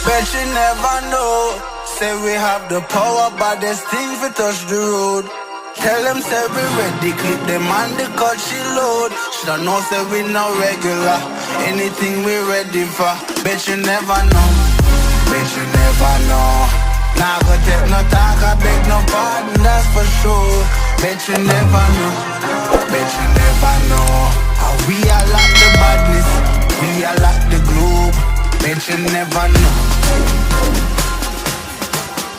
Bet you never know. Say we have the power, but there's things we touch the road. Tell them say we ready, clip them on the cut she load. Shoulda know say we no regular, anything we ready for. Bet you never know, bet you never know. Nah go take no talk, I beg no pardon, that's for sure. Bet you never know, bet you never know. How we are like the badness, we are like the globe. Bet you never know,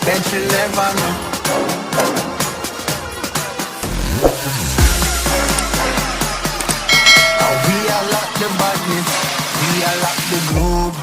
bet you never know. We are like the badness, we are like the globe.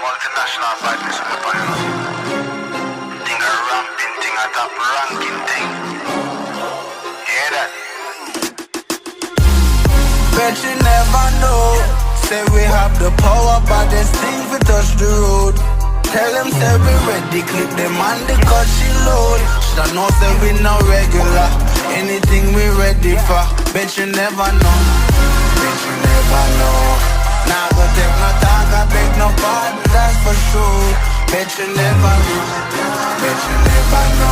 Multinational badness on the panel. Think a ramping thing, a top ranking thing. Hear that? Bet you never know. Say we have the power, but there's things we touch the road. Tell them say we ready, clip them on the cut she load. Shoulda know say we no regular, anything we ready for. Bet you never know, bet you never know. Nah go take no talk, I beg no pardon, that's for sure. Bet you never know, bet you never know.